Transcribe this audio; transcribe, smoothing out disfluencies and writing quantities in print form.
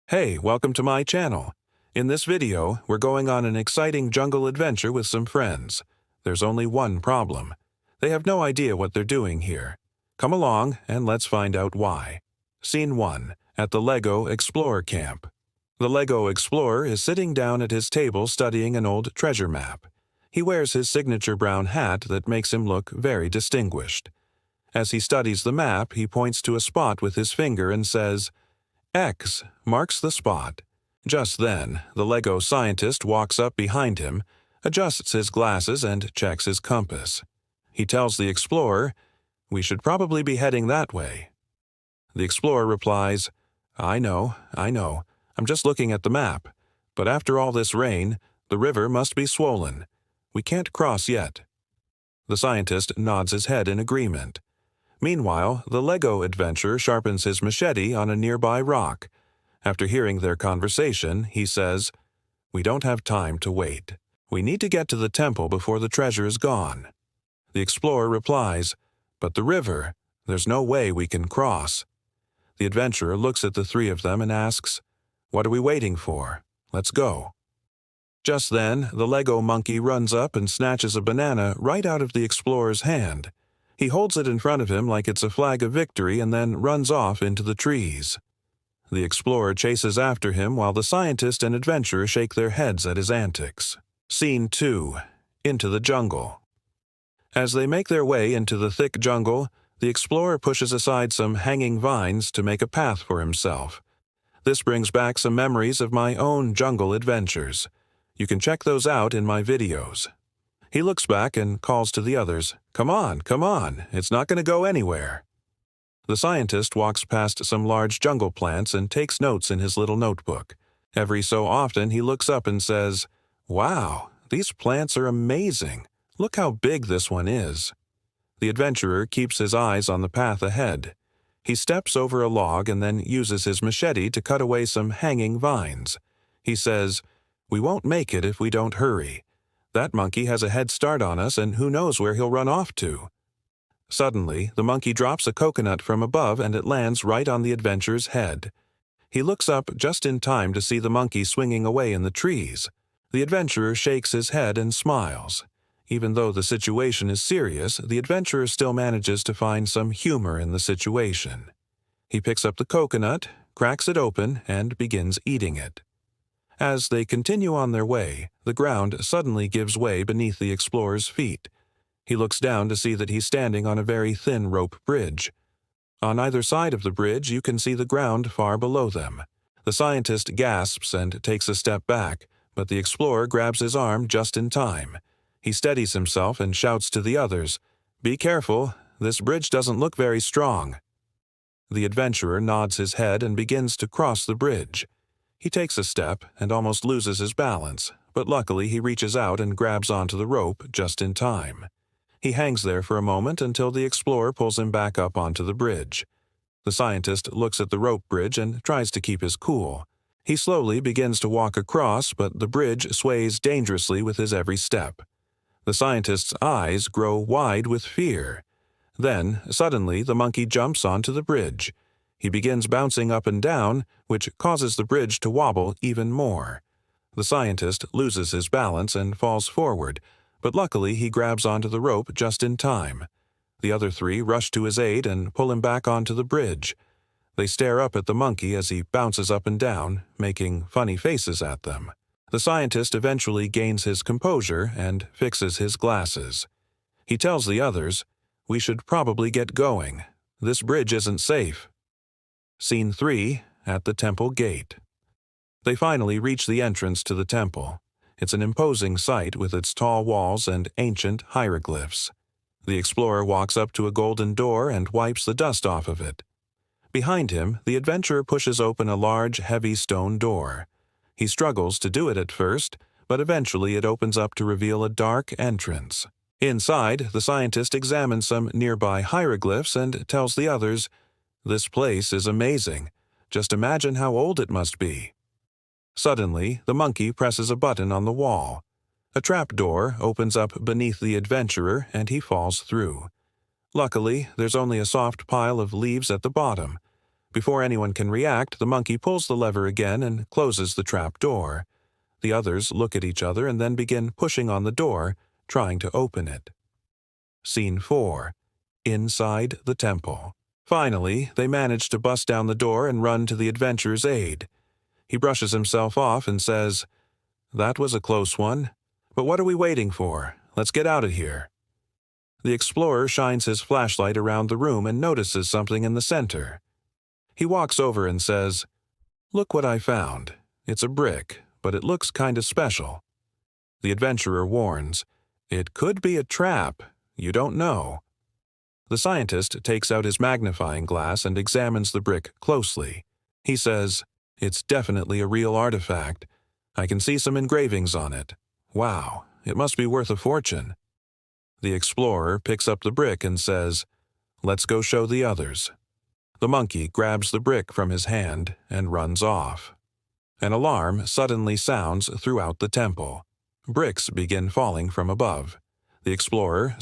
Hey, welcome to my channel. In this video, we're going on an exciting jungle adventure with some friends. There's only one problem. They have no idea what they're doing here. Come along and let's find out why. Scene 1. At the LEGO Explorer Camp. The LEGO Explorer is sitting down at his table studying an old treasure map. He wears his signature brown hat that makes him look very distinguished. As he studies the map, he points to a spot with his finger and says, X marks the spot. Just then, the LEGO scientist walks up behind him, adjusts his glasses, and checks his compass. He tells the explorer, "We should probably be heading that way." The explorer replies, I know. I'm just looking at the map. But after all this rain, the river must be swollen. We can't cross yet." The scientist nods his head in agreement. Meanwhile, the LEGO adventurer sharpens his machete on a nearby rock. After hearing their conversation, he says, "We don't have time to wait. We need to get to the temple before the treasure is gone." The explorer replies, "But the river, there's no way we can cross." The adventurer looks at the three of them and asks, "What are we waiting for? Let's go." Just then, the LEGO monkey runs up and snatches a banana right out of the explorer's hand. He holds it in front of him like it's a flag of victory and then runs off into the trees. The explorer chases after him while the scientist and adventurer shake their heads at his antics. Scene 2. Into the jungle. As they make their way into the thick jungle, the explorer pushes aside some hanging vines to make a path for himself. This brings back some memories of my own jungle adventures. You can check those out in my videos. He looks back and calls to the others, come on, it's not going to go anywhere." The scientist walks past some large jungle plants and takes notes in his little notebook. Every so often he looks up and says, "Wow, these plants are amazing. Look how big this one is." The adventurer keeps his eyes on the path ahead. He steps over a log and then uses his machete to cut away some hanging vines. He says, "We won't make it if we don't hurry. That monkey has a head start on us, and who knows where he'll run off to." Suddenly, the monkey drops a coconut from above and it lands right on the adventurer's head. He looks up just in time to see the monkey swinging away in the trees. The adventurer shakes his head and smiles. Even though the situation is serious, the adventurer still manages to find some humor in the situation. He picks up the coconut, cracks it open, and begins eating it. As they continue on their way, the ground suddenly gives way beneath the explorer's feet. He looks down to see that he's standing on a very thin rope bridge. On either side of the bridge, you can see the ground far below them. The scientist gasps and takes a step back, but the explorer grabs his arm just in time. He steadies himself and shouts to the others, "Be careful, this bridge doesn't look very strong." The adventurer nods his head and begins to cross the bridge. He takes a step and almost loses his balance, but luckily he reaches out and grabs onto the rope just in time. He hangs there for a moment until the explorer pulls him back up onto the bridge. The scientist looks at the rope bridge and tries to keep his cool. He slowly begins to walk across, but the bridge sways dangerously with his every step. The scientist's eyes grow wide with fear. Then, suddenly, the monkey jumps onto the bridge. He begins bouncing up and down, which causes the bridge to wobble even more. The scientist loses his balance and falls forward, but luckily he grabs onto the rope just in time. The other three rush to his aid and pull him back onto the bridge. They stare up at the monkey as he bounces up and down, making funny faces at them. The scientist eventually gains his composure and fixes his glasses. He tells the others, "We should probably get going. This bridge isn't safe." Scene 3. At the temple gate. They finally reach the entrance to the temple. It's an imposing sight with its tall walls and ancient hieroglyphs. The explorer walks up to a golden door and wipes the dust off of it. Behind him, the adventurer pushes open a large, heavy stone door. He struggles to do it at first, but eventually it opens up to reveal a dark entrance. Inside, the scientist examines some nearby hieroglyphs and tells the others, "This place is amazing. Just imagine how old it must be." Suddenly, the monkey presses a button on the wall. A trapdoor opens up beneath the adventurer and he falls through. Luckily, there's only a soft pile of leaves at the bottom. Before anyone can react, the monkey pulls the lever again and closes the trap door. The others look at each other and then begin pushing on the door, trying to open it. Scene 4. Inside the temple. Finally, they manage to bust down the door and run to the adventurer's aid. He brushes himself off and says, "That was a close one. But what are we waiting for? Let's get out of here." The explorer shines his flashlight around the room and notices something in the center. He walks over and says, "Look what I found. It's a brick, but it looks kind of special." The adventurer warns, "It could be a trap. You don't know." The scientist takes out his magnifying glass and examines the brick closely. He says, "It's definitely a real artifact. I can see some engravings on it. Wow, it must be worth a fortune." The explorer picks up the brick and says, "Let's go show the others." The monkey grabs the brick from his hand and runs off. An alarm suddenly sounds throughout the temple. Bricks begin falling from above. The explorer